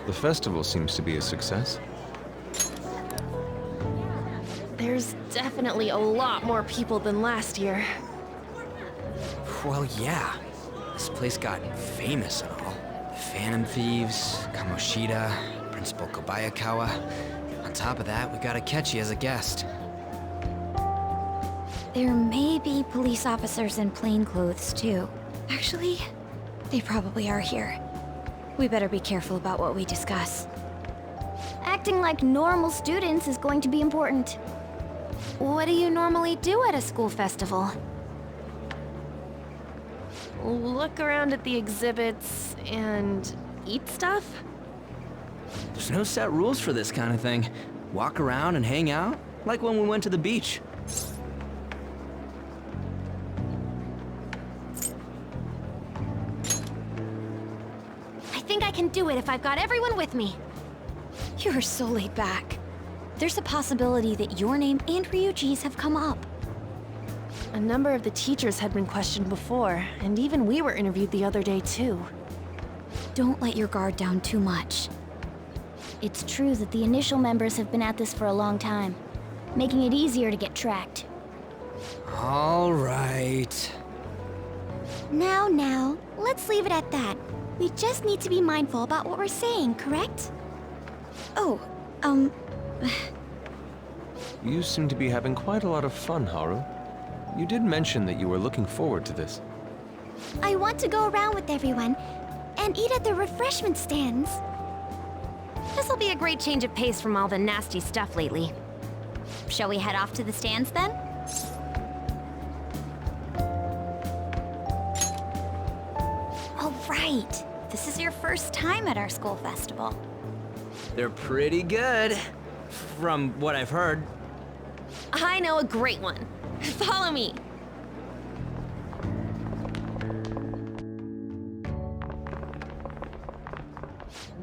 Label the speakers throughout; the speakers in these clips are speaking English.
Speaker 1: The festival seems to be a success.
Speaker 2: There's definitely a lot more people than last year.
Speaker 3: Well, yeah. This place got famous and all. Phantom Thieves, Kamoshida, Principal Kobayakawa. On top of that, we got Akechi as a guest.
Speaker 4: There may be police officers in plain clothes, too. Actually, they probably are here. We better be careful about what we discuss.
Speaker 5: Acting like normal students is going to be important. What do you normally do at a school festival?
Speaker 2: Look around at the exhibits and eat stuff?
Speaker 3: There's no set rules for this kind of thing. Walk around and hang out, like when we went to the beach.
Speaker 5: I think I can do it if I've got everyone with me.
Speaker 4: You're so laid back. There's a possibility that your name and Ryuji's have come up.
Speaker 2: A number of the teachers had been questioned before, and even we were interviewed the other day too.
Speaker 4: Don't let your guard down too much.
Speaker 5: It's true that the initial members have been at this for a long time, making it easier to get tracked.
Speaker 3: All right.
Speaker 5: Now, let's leave it at that. We just need to be mindful about what we're saying, correct?
Speaker 4: Oh,
Speaker 1: You seem to be having quite a lot of fun, Haru. You did mention that you were looking forward to this.
Speaker 5: I want to go around with everyone and eat at the refreshment stands.
Speaker 4: this'll be a great change of pace from all the nasty stuff lately. Shall we head off to the stands then? All right. This is your first time at our school festival.
Speaker 3: They're pretty good, from what I've heard.
Speaker 2: I know a great one. Follow me.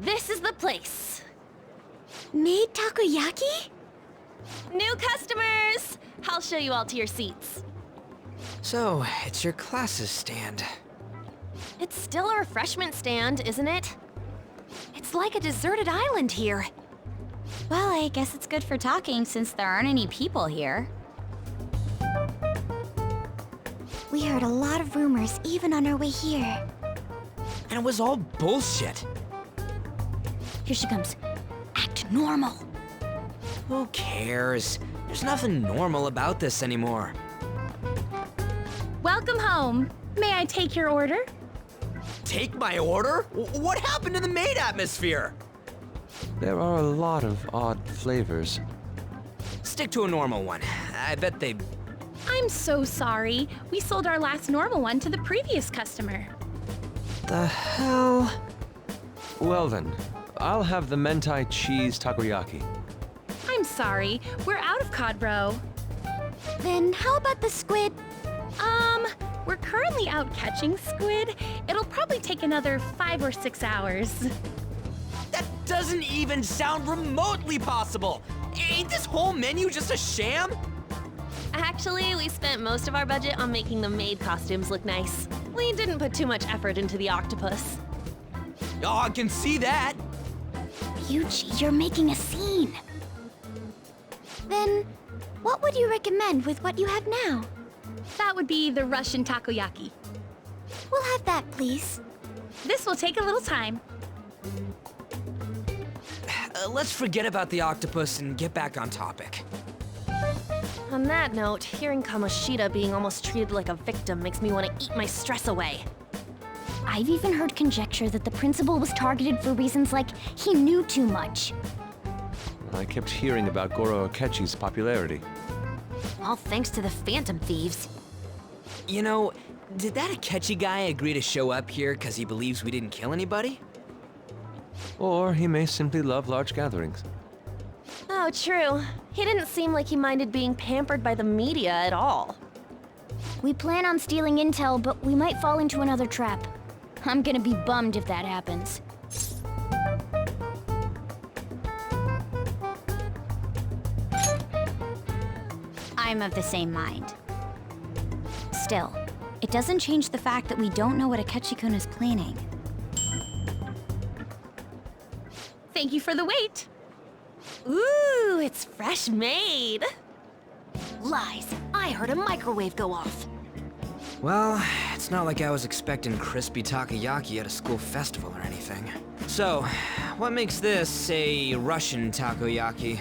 Speaker 2: This is the place.
Speaker 5: Made takoyaki?
Speaker 2: New customers! I'll show you all to your seats.
Speaker 3: So, it's your class's stand.
Speaker 2: It's still a refreshment stand, isn't it?
Speaker 4: It's like a deserted island here. Well, I guess it's good for talking since there aren't any people here.
Speaker 5: We heard a lot of rumors even on our way here.
Speaker 3: And it was all bullshit.
Speaker 4: Here she comes. Act normal.
Speaker 3: Who cares? There's nothing normal about this anymore.
Speaker 6: Welcome home. May I take your order?
Speaker 3: Take my order? What happened to the maid atmosphere?
Speaker 1: There are a lot of odd flavors.
Speaker 3: Stick to a normal one. I bet they...
Speaker 6: I'm so sorry. We sold our last normal one to the previous customer.
Speaker 3: The hell?
Speaker 1: Well then, I'll have the mentai cheese takoyaki.
Speaker 6: I'm sorry. We're out of cod roe.
Speaker 5: Then how about the squid?
Speaker 6: We're currently out catching squid. It'll probably take another 5 or 6 hours.
Speaker 3: That doesn't even sound remotely possible! Ain't this whole menu just a sham?
Speaker 2: Actually, we spent most of our budget on making the maid costumes look nice. We didn't put too much effort into the octopus.
Speaker 3: Oh, I can see that!
Speaker 5: Yuji, you're making a scene. Then, what would you recommend with what you have now?
Speaker 6: That would be the Russian takoyaki.
Speaker 5: We'll have that, please.
Speaker 6: This will take a little time.
Speaker 3: Let's forget about the octopus and get back on topic.
Speaker 2: On that note, hearing Kamoshida being almost treated like a victim makes me want to eat my stress away.
Speaker 5: I've even heard conjecture that the principal was targeted for reasons like he knew too much.
Speaker 1: I kept hearing about Goro Akechi's popularity.
Speaker 4: All thanks to the Phantom Thieves.
Speaker 3: You know, did that Akechi guy agree to show up here because he believes we didn't kill anybody?
Speaker 1: Or he may simply love large gatherings.
Speaker 2: Oh, true. He didn't seem like he minded being pampered by the media at all.
Speaker 5: We plan on stealing intel, but we might fall into another trap. I'm gonna be bummed if that happens.
Speaker 4: I'm of the same mind. Still, it doesn't change the fact that we don't know what Akechi-kun is planning.
Speaker 6: Thank you for the wait.
Speaker 2: Ooh, it's fresh made.
Speaker 5: Lies. I heard a microwave go off.
Speaker 3: Well, it's not like I was expecting crispy takoyaki at a school festival or anything. So, what makes this a Russian takoyaki?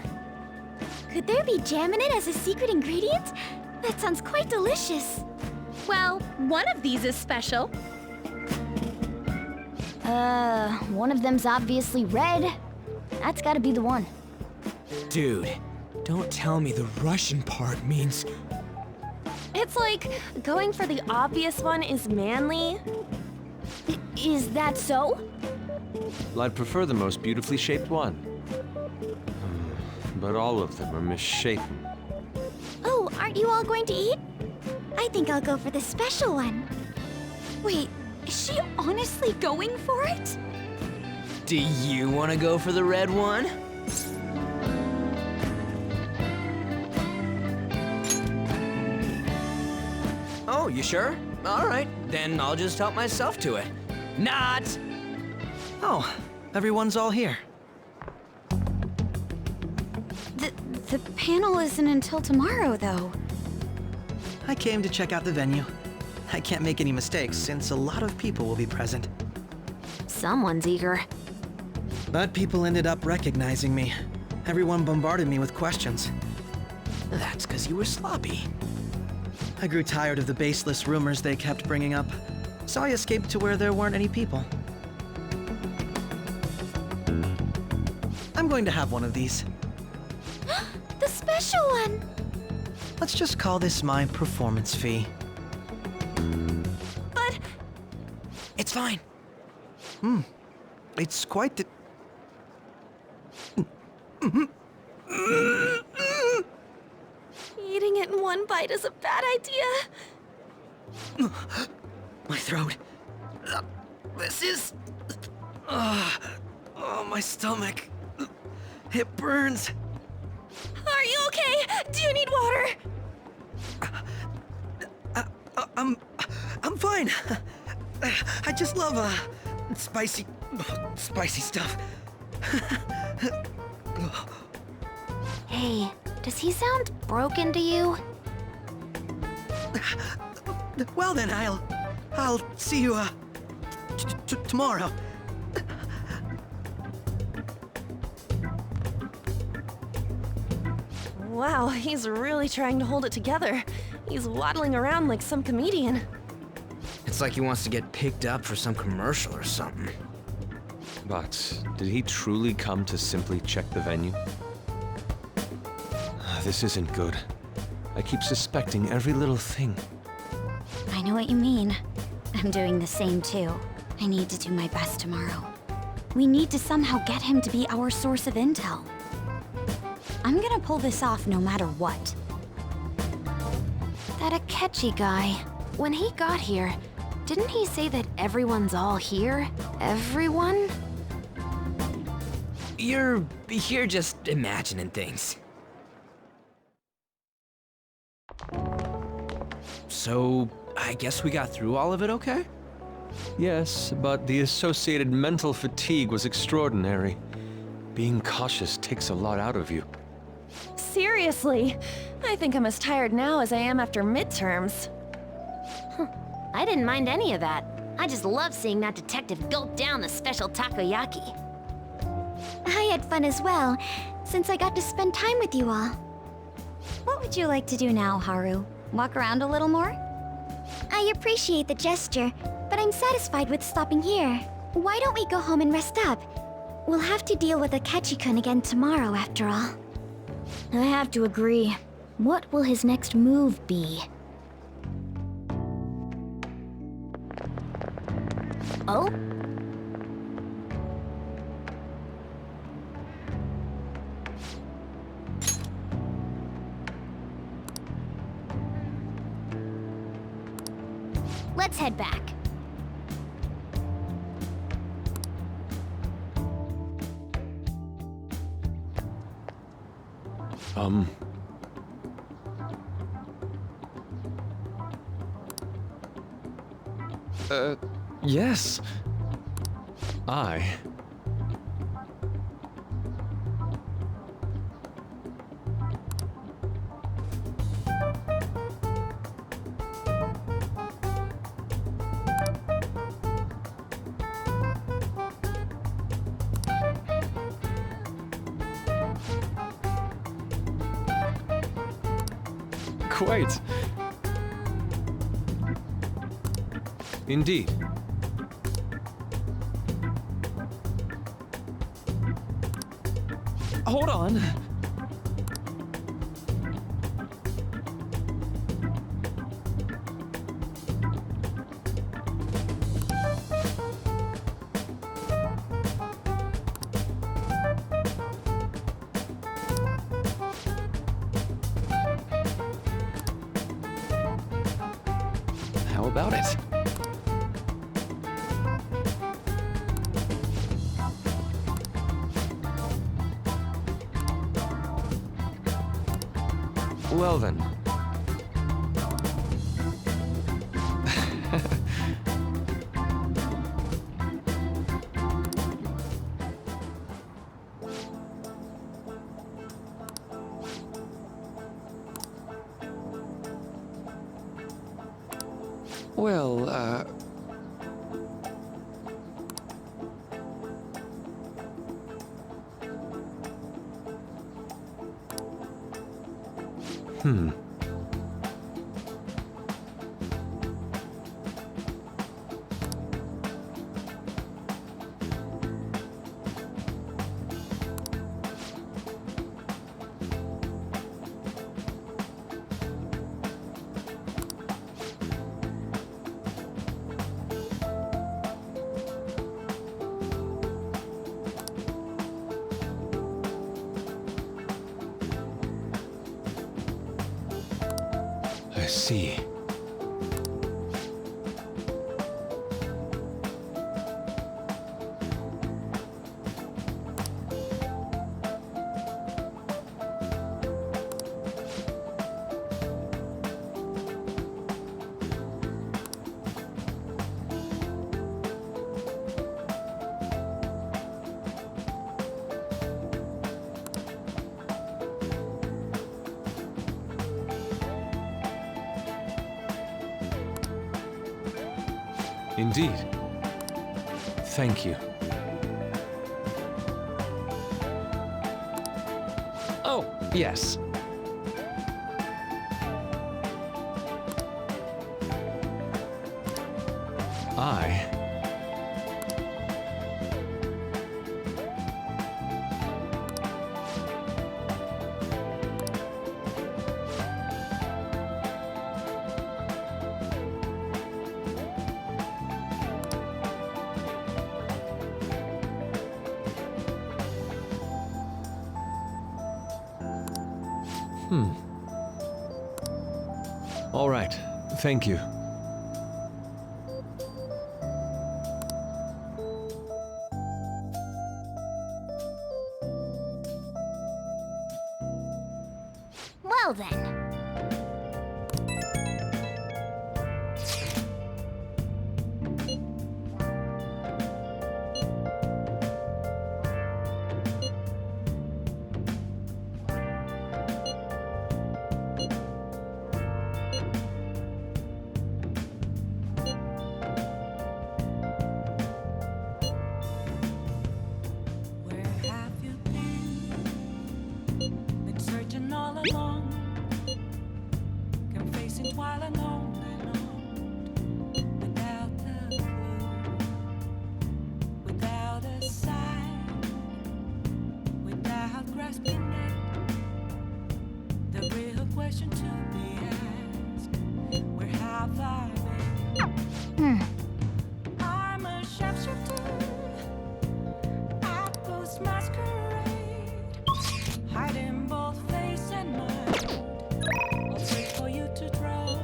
Speaker 5: Could there be jam in it as a secret ingredient? That sounds quite delicious.
Speaker 6: Well, one of these is special.
Speaker 5: One of them's obviously red. That's gotta be the one.
Speaker 3: Dude, don't tell me the Russian part means...
Speaker 2: It's like going for the obvious one is manly.
Speaker 5: Is that so?
Speaker 1: Well, I'd prefer the most beautifully shaped one. But all of them are misshapen.
Speaker 5: Oh, aren't you all going to eat? I think I'll go for the special one.
Speaker 4: Wait, is she honestly going for it?
Speaker 3: Do you want to go for the red one? Oh, you sure? All right, then I'll just help myself to it. Not!
Speaker 7: Oh, everyone's all here.
Speaker 4: The panel isn't until tomorrow, though.
Speaker 7: I came to check out the venue. I can't make any mistakes since a lot of people will be present.
Speaker 5: Someone's eager.
Speaker 7: But people ended up recognizing me. Everyone bombarded me with questions.
Speaker 3: That's because you were sloppy.
Speaker 7: I grew tired of the baseless rumors they kept bringing up, so I escaped to where there weren't any people. I'm going to have one of these.
Speaker 5: The special one!
Speaker 7: Let's just call this my performance fee.
Speaker 2: But
Speaker 3: It's fine.
Speaker 7: It's quite the...
Speaker 2: eating it in one bite is a bad idea.
Speaker 7: My throat. This is... oh, my stomach. It burns.
Speaker 2: Are you okay? Do you need water?
Speaker 7: I'm fine. I just love, spicy stuff.
Speaker 5: Hey, does he sound broken to you?
Speaker 7: Well then, I'll see you, tomorrow.
Speaker 2: Wow, he's really trying to hold it together. He's waddling around like some comedian.
Speaker 3: It's like he wants to get picked up for some commercial or something.
Speaker 1: But did he truly come to simply check the venue? This isn't good. I keep suspecting every little thing.
Speaker 4: I know what you mean. I'm doing the same too. I need to do my best tomorrow. We need to somehow get him to be our source of intel. I'm gonna pull this off no matter what.
Speaker 5: That Akechi guy. When he got here, didn't he say that everyone's all here? Everyone?
Speaker 3: You're just imagining things. So, I guess we got through all of it okay?
Speaker 1: Yes, but the associated mental fatigue was extraordinary. Being cautious takes a lot out of you.
Speaker 2: Seriously, I think I'm as tired now as I am after midterms.
Speaker 5: I didn't mind any of that. I just love seeing that detective gulp down the special takoyaki.
Speaker 4: I had fun as well, since I got to spend time with you all. What would you like to do now, Haru? Walk around a little more?
Speaker 5: I appreciate the gesture, but I'm satisfied with stopping here. Why don't we go home and rest up? We'll have to deal with Akechi-kun again tomorrow, after all.
Speaker 4: I have to agree. What will his next move be?
Speaker 5: Oh? Let's head back.
Speaker 1: Yes. Quite. Indeed.
Speaker 7: Hold on.
Speaker 1: How about it? Well then. Well, I see. Indeed. Thank you. Oh, yes. I... All right. Thank you.
Speaker 5: Well then.
Speaker 8: Where have you been? Been searching all along, confessing while alone and on, without a clue, without a sign, without grasping it. The real question to be asked: where have I been? I'm a sharpshooter. Masquerade, hiding both face and mind. I'll wait for you to draw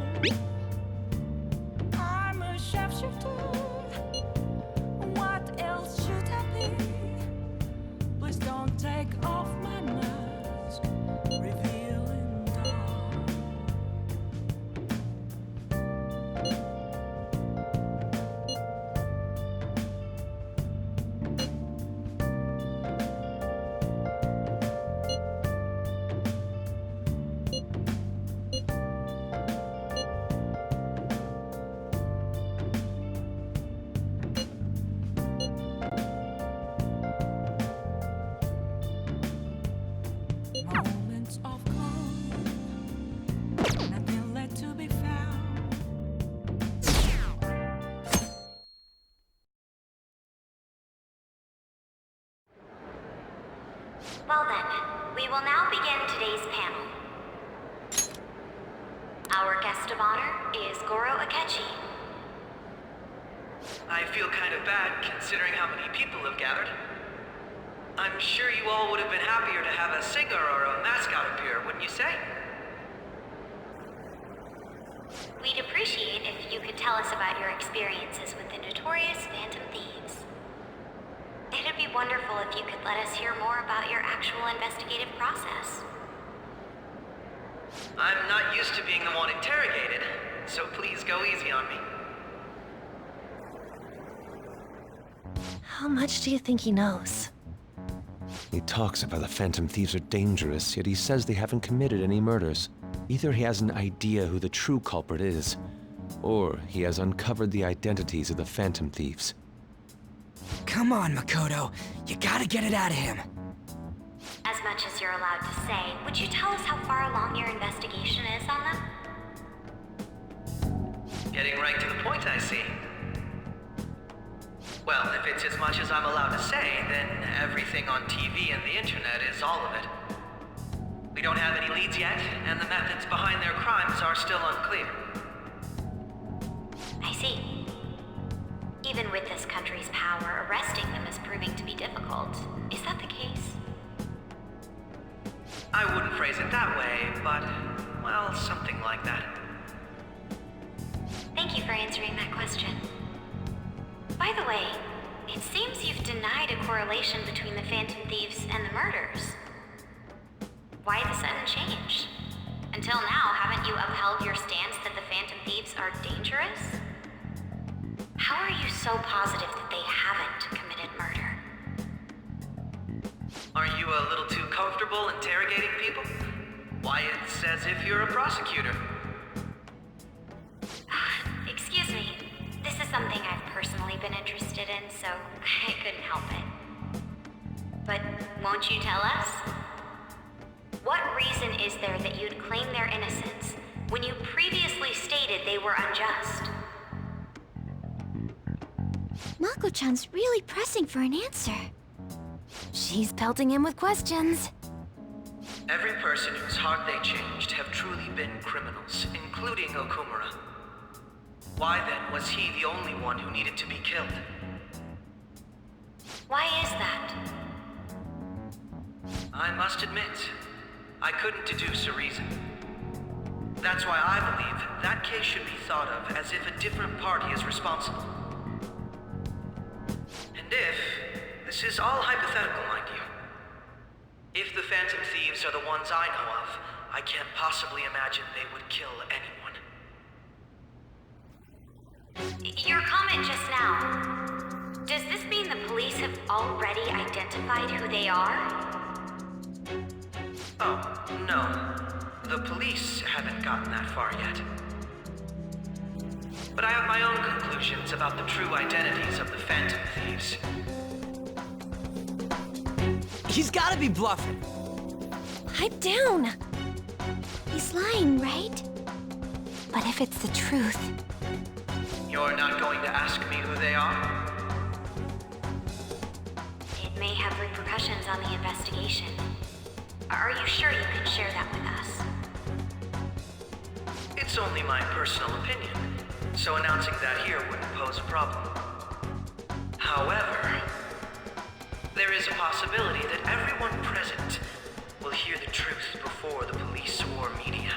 Speaker 4: will now begin today's panel. Our guest of honor is Goro Akechi.
Speaker 7: I feel kind of bad considering how many people have gathered. I'm sure you all would have been happier to have a singer or a mascot appear, wouldn't you say?
Speaker 4: We'd appreciate if you could tell us about your experiences with the notorious Phantom Thieves. It'd be wonderful if you could let us hear more about your actual investigative process.
Speaker 7: I'm not used to being the one interrogated, so please go easy on me.
Speaker 2: How much do you think he knows?
Speaker 1: He talks about the Phantom Thieves are dangerous, yet he says they haven't committed any murders. Either he has an idea who the true culprit is, or he has uncovered the identities of the Phantom Thieves.
Speaker 3: Come on, Makoto. You gotta get it out of him.
Speaker 4: As much as you're allowed to say, would you tell us how far along your investigation is on them?
Speaker 7: Getting right to the point, I see. Well, if it's as much as I'm allowed to say, then everything on TV and the internet is all of it. We don't have any leads yet, and the methods behind their crimes are still unclear.
Speaker 4: I see. Even with this country's power, arresting them is proving to be difficult. Is that the case?
Speaker 7: I wouldn't phrase it that way, but, well, something like that.
Speaker 4: Thank you for answering that question. By the way, it seems you've denied a correlation between the Phantom Thieves and the murders. Why the sudden change? Until now, haven't you upheld your stance that the Phantom Thieves are dangerous? How are you so positive that they haven't committed murder?
Speaker 7: Aren't you a little too comfortable interrogating people? Why, it's as if you're a prosecutor.
Speaker 4: Excuse me. This is something I've personally been interested in, so I couldn't help it. But won't you tell us? What reason is there that you'd claim their innocence when you previously stated they were unjust?
Speaker 5: Mako-chan's really pressing for an answer.
Speaker 2: She's pelting him with questions.
Speaker 7: Every person whose heart they changed have truly been criminals, including Okumura. Why then was he the only one who needed to be killed?
Speaker 4: Why is that?
Speaker 7: I must admit, I couldn't deduce a reason. That's why I believe that case should be thought of as if a different party is responsible. And if, this is all hypothetical, mind you, if the Phantom Thieves are the ones I know of, I can't possibly imagine they would kill anyone.
Speaker 4: Your comment just now, does this mean the police have already identified who they are?
Speaker 7: Oh, no. The police haven't gotten that far yet. But I have my own conclusions about the true identities of the Phantom Thieves.
Speaker 3: He's gotta be bluffing.
Speaker 2: Pipe down.
Speaker 5: He's lying, right?
Speaker 2: But if it's the truth,
Speaker 7: You're not going to ask me who they are?
Speaker 4: It may have repercussions on the investigation. Are you sure you can share that with us?
Speaker 7: It's only my personal opinion, so announcing that here wouldn't pose a problem. However, there is a possibility that everyone present will hear the truth before the police or media.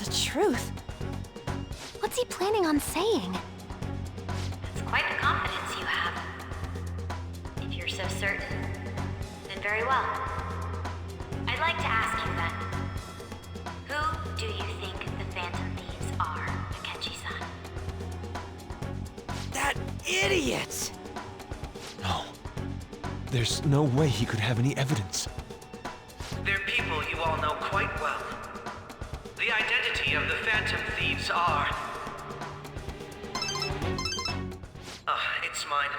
Speaker 2: the truth. What's he planning on saying?
Speaker 4: That's quite the confidence you have. If you're so certain, then very well. I'd like to ask you then, who do you think the Phantom Thieves are, Akechi-san?
Speaker 3: That idiot!
Speaker 1: No. There's no way he could have any evidence.
Speaker 7: They're people you all know quite well. The identity of the Phantom Thieves are... It's mine.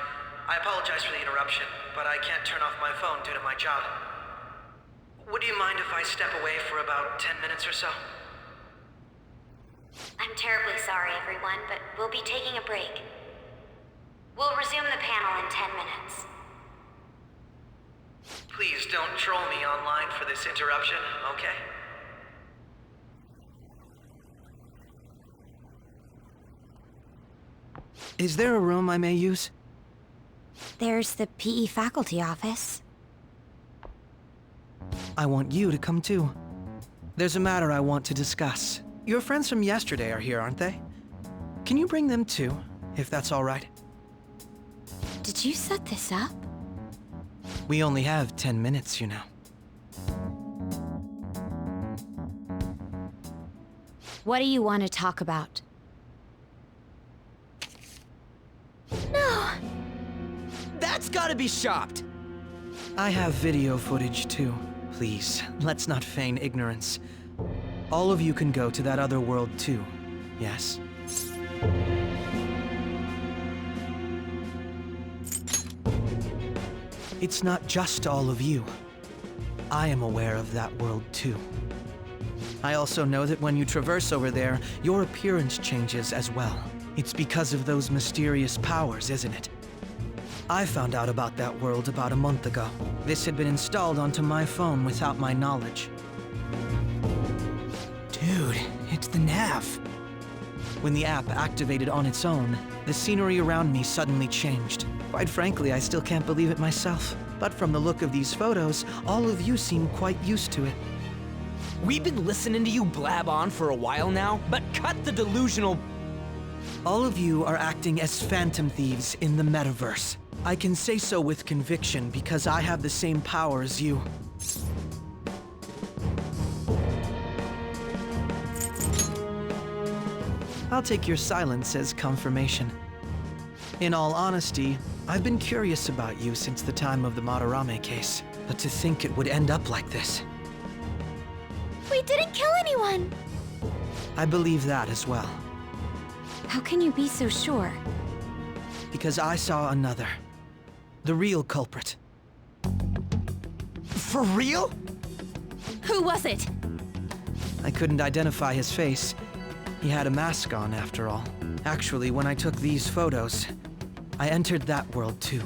Speaker 7: I apologize for the interruption, but I can't turn off my phone due to my job. Would you mind if I step away for about 10 minutes or so?
Speaker 4: I'm terribly sorry, everyone, but we'll be taking a break. We'll resume the panel in 10 minutes.
Speaker 7: Please don't troll me online for this interruption, okay?
Speaker 3: Is there a room I may use?
Speaker 4: There's the PE faculty office.
Speaker 3: I want you to come too. There's a matter I want to discuss. Your friends from yesterday are here, aren't they? Can you bring them too, if that's all right?
Speaker 4: Did you set this up?
Speaker 3: We only have 10 minutes, you know.
Speaker 4: What do you want to talk about?
Speaker 3: That's gotta be shopped! I have video footage too. Please, let's not feign ignorance. All of you can go to that other world too, yes? It's not just all of you. I am aware of that world too. I also know that when you traverse over there, your appearance changes as well. It's because of those mysterious powers, isn't it? I found out about that world about a month ago. This had been installed onto my phone without my knowledge. Dude, it's the nav. When the app activated on its own, the scenery around me suddenly changed. Quite frankly, I still can't believe it myself. But from the look of these photos, all of you seem quite used to it.
Speaker 9: We've been listening to you blab on for a while now, but cut the delusional...
Speaker 3: All of you are acting as phantom thieves in the metaverse. I can say so with conviction because I have the same power as you. I'll take your silence as confirmation. In all honesty, I've been curious about you since the time of the Madarame case, but to think it would end up like this.
Speaker 5: We didn't kill anyone!
Speaker 3: I believe that as well,
Speaker 4: How can you be so sure?
Speaker 3: because I saw another. The real culprit.
Speaker 9: For real?
Speaker 2: Who was it?
Speaker 3: I couldn't identify his face. He had a mask on, after all. Actually, when I took these photos, I entered that world too.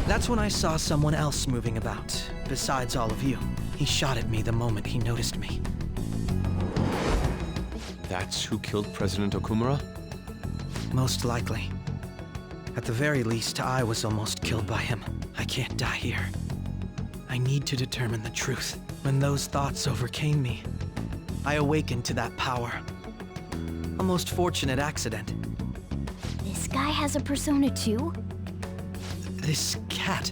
Speaker 3: That's when I saw someone else moving about, besides all of you. He shot at me the moment he noticed me.
Speaker 1: That's who killed President Okumura?
Speaker 3: Most likely. At the very least, I was almost killed by him. I can't die here. I need to determine the truth. When those thoughts overcame me, I awakened to that power. A most fortunate accident.
Speaker 5: This guy has a persona too?
Speaker 3: This cat.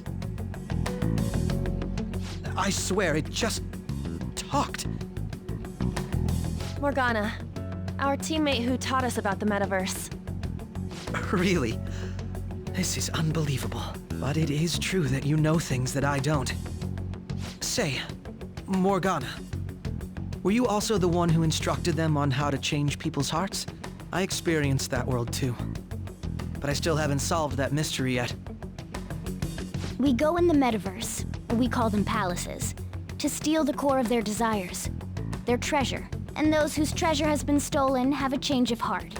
Speaker 3: I swear, it just talked.
Speaker 2: Morgana, our teammate who taught us about the metaverse.
Speaker 3: Really? This is unbelievable. But it is true that you know things that I don't. Say, Morgana, were you also the one who instructed them on how to change people's hearts? I experienced that world too. But I still haven't solved that mystery yet.
Speaker 5: We go in the metaverse, we call them palaces, to steal the core of their desires, their treasure. And those whose treasure has been stolen have a change of heart.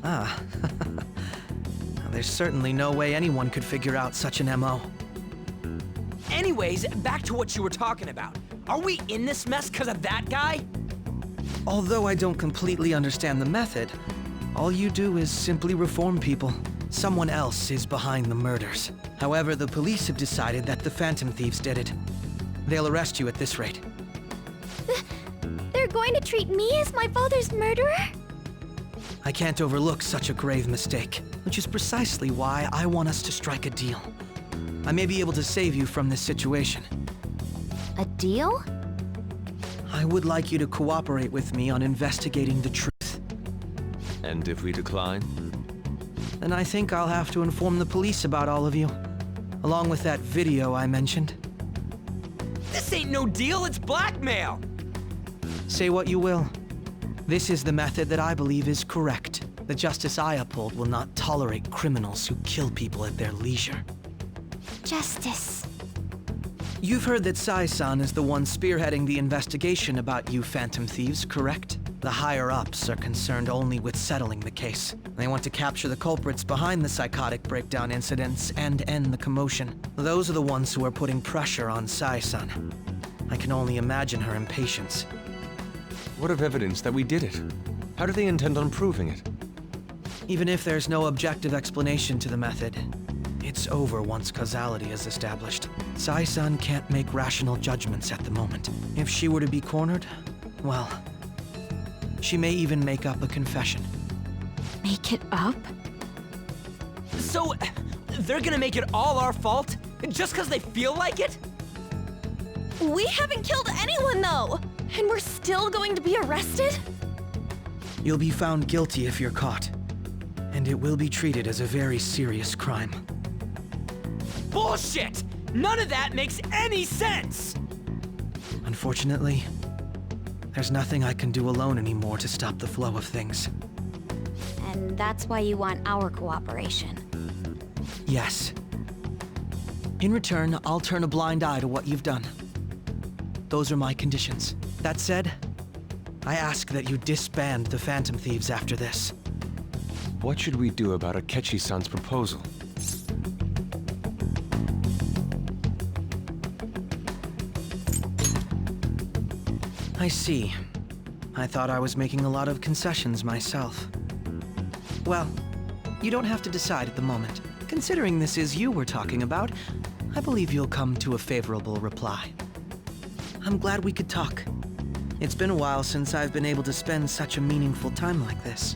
Speaker 3: Ah. There's certainly no way anyone could figure out such an MO.
Speaker 9: Anyways, back to what you were talking about. Are we in this mess because of that guy?
Speaker 3: Although I don't completely understand the method, all you do is simply reform people. Someone else is behind the murders. However, the police have decided that the Phantom Thieves did it. They'll arrest you at this rate.
Speaker 5: They're going to treat me as my father's murderer?
Speaker 3: I can't overlook such a grave mistake, which is precisely why I want us to strike a deal. I may be able to save you from this situation.
Speaker 5: A deal?
Speaker 3: I would like you to cooperate with me on investigating the truth.
Speaker 1: And if we decline?
Speaker 3: Then I think I'll have to inform the police about all of you, along with that video I mentioned.
Speaker 9: This ain't no deal, it's blackmail!
Speaker 3: Say what you will. This is the method that I believe is correct. The justice I uphold will not tolerate criminals who kill people at their leisure.
Speaker 5: Justice.
Speaker 3: You've heard that Sai-san is the one spearheading the investigation about you Phantom Thieves, correct?
Speaker 7: The higher-ups are concerned only with settling the case. They want to capture the culprits behind the psychotic breakdown incidents and end the commotion. Those are the ones who are putting pressure on Sai-san. I can only imagine her impatience.
Speaker 1: What of evidence that we did it? How do they intend on proving it?
Speaker 7: Even if there's no objective explanation to the method, it's over once causality is established. Sai-san can't make rational judgments at the moment. If she were to be cornered, well, she may even make up a confession.
Speaker 4: Make it up?
Speaker 9: So, they're gonna make it all our fault? Just because they feel like it?
Speaker 2: We haven't killed anyone, though! And we're still going to be arrested?
Speaker 7: You'll be found guilty if you're caught, and it will be treated as a very serious crime.
Speaker 9: Bullshit! None of that makes any sense!
Speaker 7: Unfortunately, there's nothing I can do alone anymore to stop the flow of things.
Speaker 4: And that's why you want our cooperation.
Speaker 7: Yes. In return, I'll turn a blind eye to what you've done. Those are my conditions. That said, I ask that you disband the Phantom Thieves after this.
Speaker 1: What should we do about Akechi-san's proposal?
Speaker 7: I see. I thought I was making a lot of concessions myself. Well, you don't have to decide at the moment. Considering this is you we're talking about, I believe you'll come to a favorable reply. I'm glad we could talk. It's been a while since I've been able to spend such a meaningful time like this.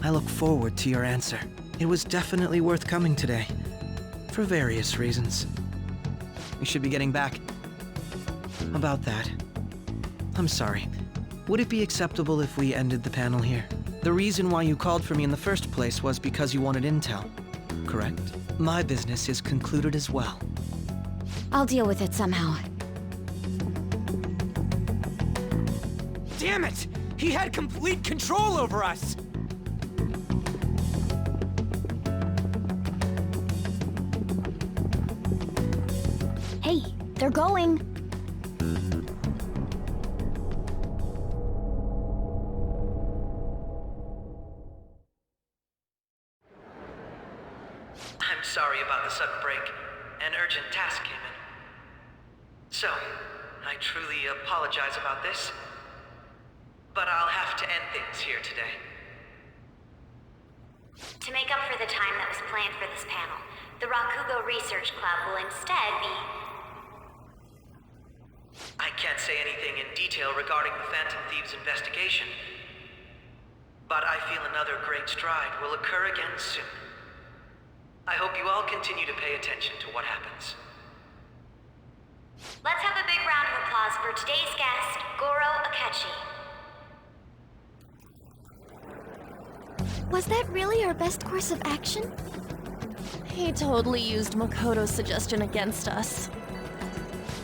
Speaker 7: I look forward to your answer. It was definitely worth coming today, for various reasons. We should be getting back. About that, I'm sorry. Would it be acceptable if we ended the panel here? The reason why you called for me in the first place was because you wanted intel, correct? My business is concluded as well.
Speaker 4: I'll deal with it somehow.
Speaker 9: Damn it! He had complete control over us!
Speaker 5: Hey, they're going.
Speaker 7: I'm sorry about the sudden break. An urgent task came in. So, I truly apologize about this. But I'll have to end things here today.
Speaker 4: To make up for the time that was planned for this panel, the Rakugo Research Club will instead be...
Speaker 7: I can't say anything in detail regarding the Phantom Thieves investigation. But I feel another great stride will occur again soon. I hope you all continue to pay attention to what happens.
Speaker 4: Let's have a big round of applause for today's guest, Goro Akechi.
Speaker 5: Was that really our best course of action?
Speaker 2: He totally used Makoto's suggestion against us.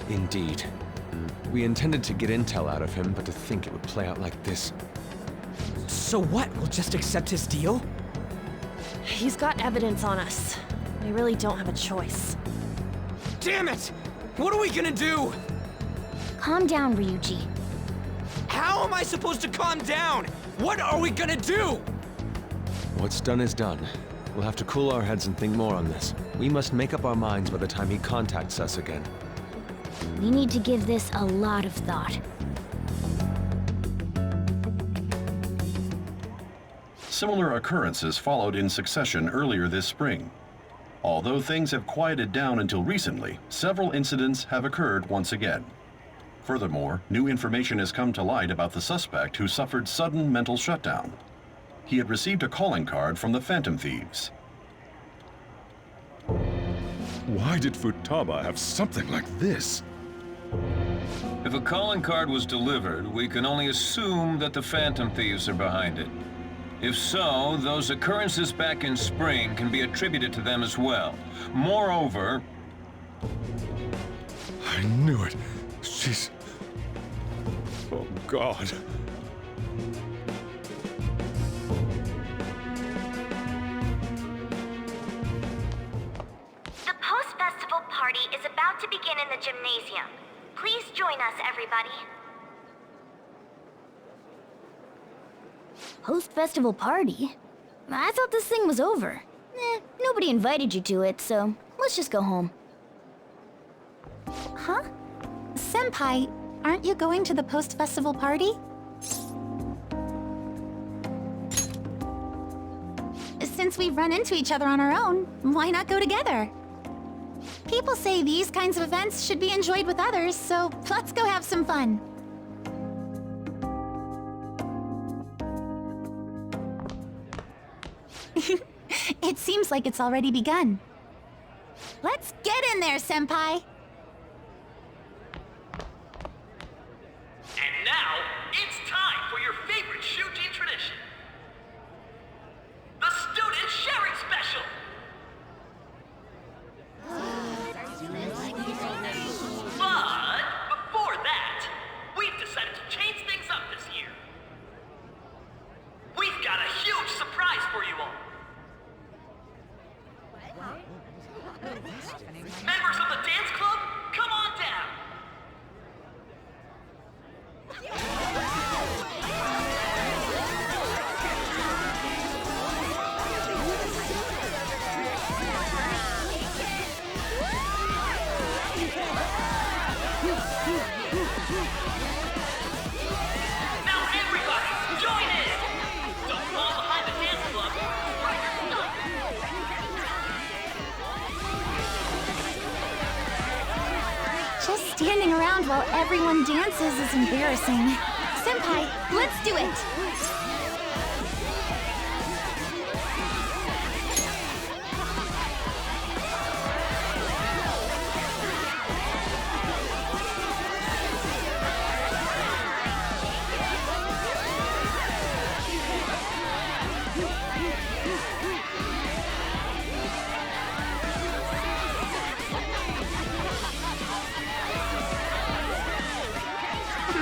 Speaker 1: Indeed. We intended to get intel out of him, but to think it would play out like this.
Speaker 9: So what? We'll just accept his deal?
Speaker 2: He's got evidence on us. We really don't have a choice.
Speaker 9: Damn it! What are we gonna do?
Speaker 5: Calm down, Ryuji.
Speaker 9: How am I supposed to calm down? What are we gonna do?
Speaker 1: What's done is done. We'll have to cool our heads and think more on this. We must make up our minds by the time he contacts us again.
Speaker 5: We need to give this a lot of thought.
Speaker 10: Similar occurrences followed in succession earlier this spring. Although things have quieted down until recently, several incidents have occurred once again. Furthermore, new information has come to light about the suspect who suffered sudden mental shutdown. He had received a calling card from the Phantom Thieves.
Speaker 11: Why did Futaba have something like this?
Speaker 12: If a calling card was delivered, we can only assume that the Phantom Thieves are behind it. If so, those occurrences back in spring can be attributed to them as well. Moreover...
Speaker 11: I knew it. She's... Oh, God.
Speaker 4: The post-festival party is about to begin in the gymnasium. Please join us, everybody.
Speaker 5: Post-festival party? I thought this thing was over. Nobody invited you to it, so let's just go home.
Speaker 13: Huh? Senpai, aren't you going to the post-festival party? Since we've run into each other on our own, why not go together? People say these kinds of events should be enjoyed with others, so let's go have some fun. It seems like it's already begun. Let's get in there, Senpai!
Speaker 14: And now, it's time for your favorite Shuji tradition. The Student Sharing Special! But before that, we've decided to change things up this year. We've got a huge surprise for you all. Members of the dance club, come on down. Now everybody, join in! Don't fall behind the dance club. Right your stuff.
Speaker 13: Just standing around while everyone dances is embarrassing. Senpai, let's do it!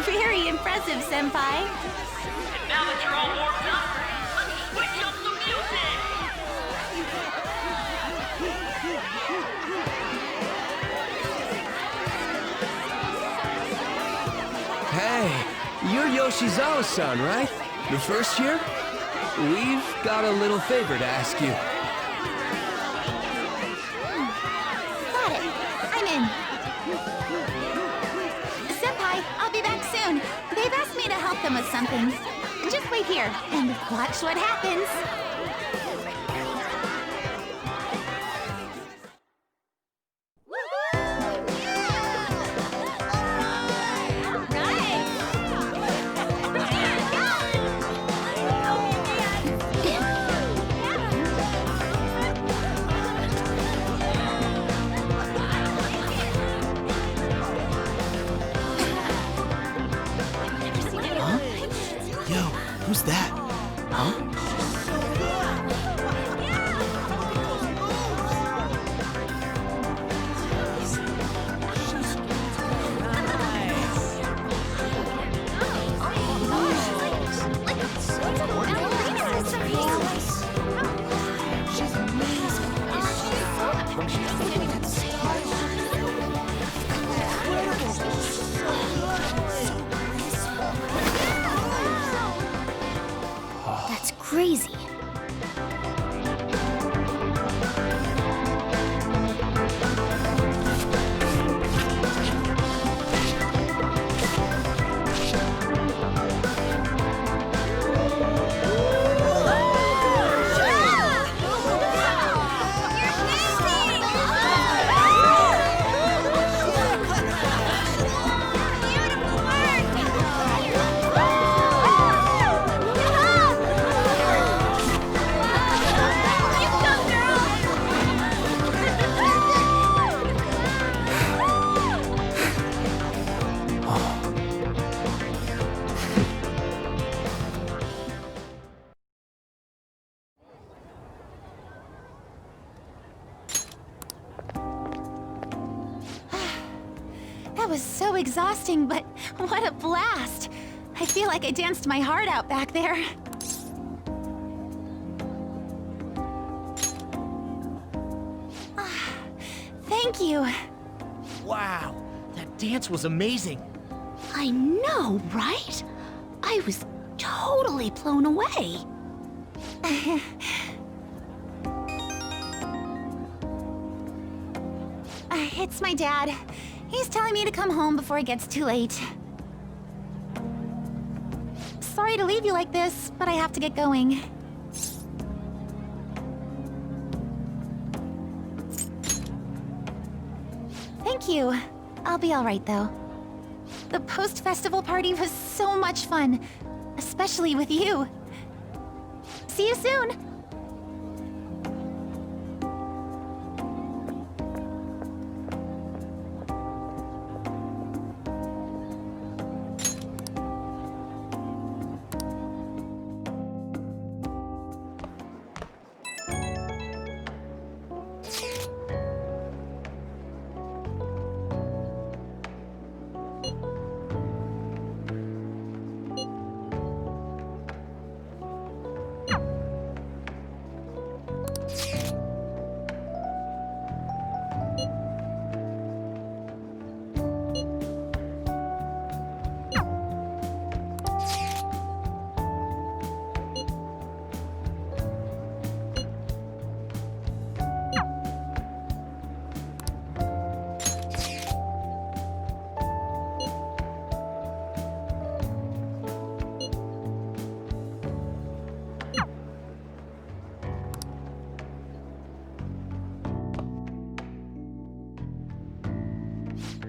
Speaker 13: Very impressive, Senpai.
Speaker 14: And now that you're all warmed up, let's switch up the music!
Speaker 9: Hey, you're Yoshizawa-san, right? The first year? We've got a little favor to ask you.
Speaker 13: Got it. I'm in. Senpai, I'll be back soon. They've asked me to help them with something. Just wait here and watch what happens.
Speaker 7: Yo, who's that? Huh?
Speaker 5: That's crazy.
Speaker 13: That was so exhausting, but what a blast! I feel like I danced my heart out back there. Thank you.
Speaker 15: Wow, that dance was amazing.
Speaker 5: I know, right? I was
Speaker 4: totally blown away.
Speaker 5: It's my dad. He's telling me to come home before it gets too late. Sorry to leave you like this, but I have to get going. Thank you. I'll be all right, though. The post-festival party was so much fun, especially with you. See you soon!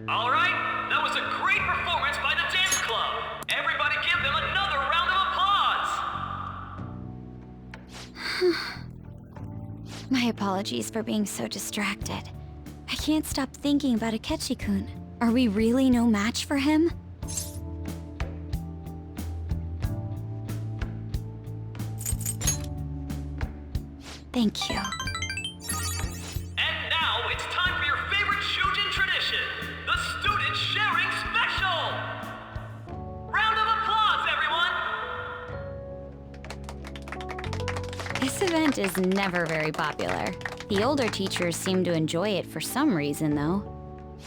Speaker 14: All right, that was a great performance by the dance club. Everybody give them another round of applause.
Speaker 4: My apologies for being so distracted. I can't stop thinking about Akechi-kun. Are we really no match for him? Thank you.
Speaker 14: And now it's time for your favorite Shujin tradition, the Student Sharing Special! Round of applause, everyone!
Speaker 4: This event is never very popular. The older teachers seem to enjoy it for some reason, though.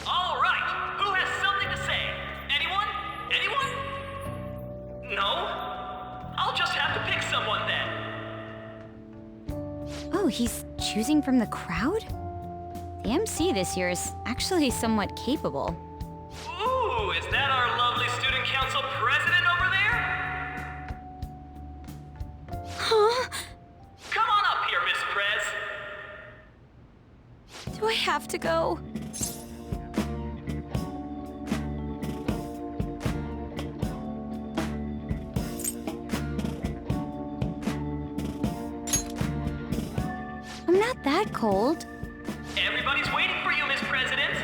Speaker 14: All right, who has something to say? Anyone? Anyone? No? I'll just have to pick someone then.
Speaker 4: Oh, he's choosing from the crowd? The MC this year is actually somewhat capable.
Speaker 14: Ooh, is that our lovely student council president over there?
Speaker 4: Huh?
Speaker 14: Come on up here, Miss Prez.
Speaker 4: Do I have to go? I'm not that cold.
Speaker 14: Everybody's waiting for you, Miss President.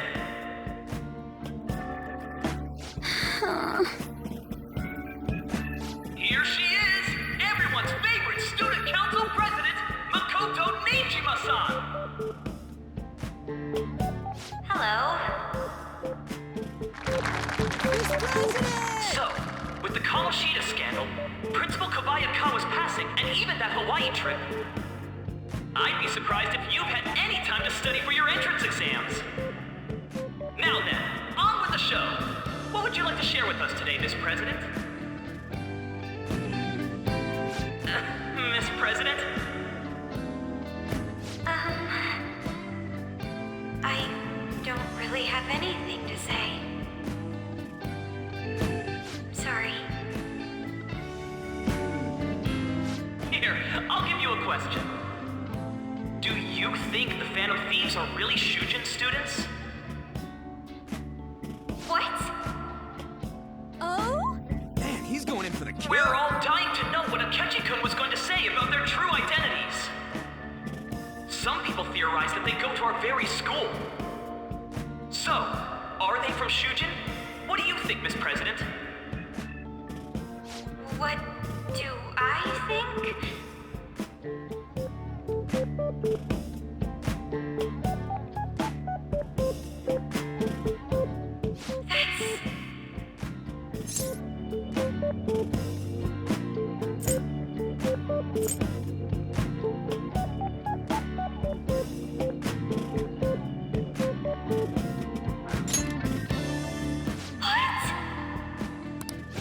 Speaker 14: Here she is, everyone's favorite student council president, Makoto Nijima-san.
Speaker 2: Hello.
Speaker 14: So, with the Kamoshida scandal, Principal Kobayakawa's passing, and even that Hawaii trip, I'd be surprised if you've had any time to study for your entrance exams. Now then, on with the show. What would you like to share with us today, Miss President? Miss President?
Speaker 4: I don't really have anything to say. Sorry.
Speaker 14: Here, I'll give you a question. Do you think the Phantom Thieves are really Shujin students?
Speaker 4: What? Oh?
Speaker 3: Man, he's going in for the kill.
Speaker 14: We're all dying to know what Akechi-kun was going to say about their true identities. Some people theorize that they go to our very school. So, are they from Shujin? What do you think, Miss President?
Speaker 4: What do I think?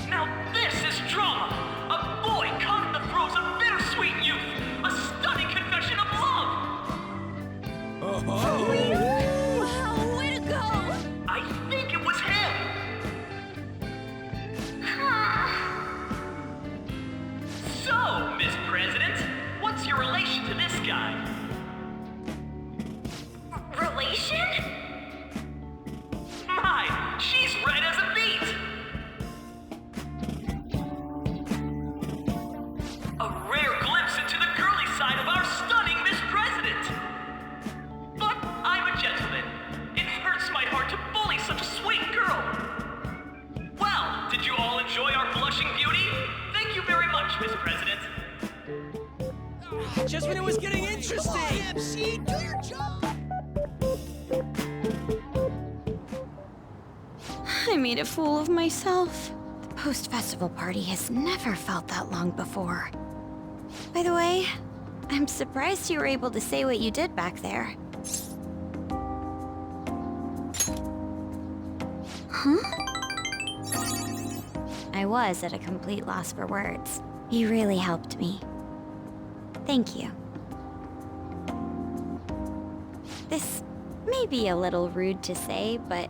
Speaker 14: Now this is drama! A enjoy our blushing beauty? Thank you very much, Miss President.
Speaker 9: Just when it was getting interesting!
Speaker 8: MC, do your job!
Speaker 4: I made a fool of myself. The post-festival party has never felt that long before. By the way, I'm surprised you were able to say what you did back there. Huh? I was at a complete loss for words. You really helped me. Thank you. This may be a little rude to say, but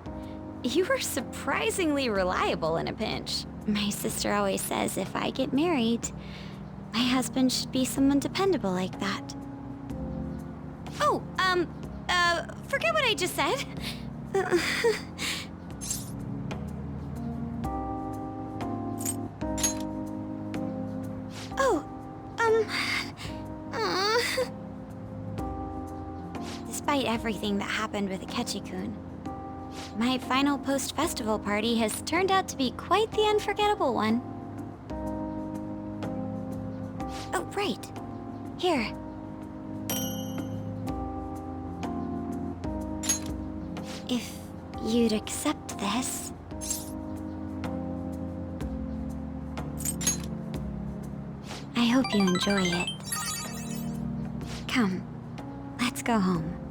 Speaker 4: you were surprisingly reliable in a pinch. My sister always says if I get married, my husband should be someone dependable like that. Oh, forget what I just said. Despite everything that happened with Akechi-kun, my final post-festival party has turned out to be quite the unforgettable one. Oh, right. Here. If you'd accept this... I hope you enjoy it. Come, let's go home.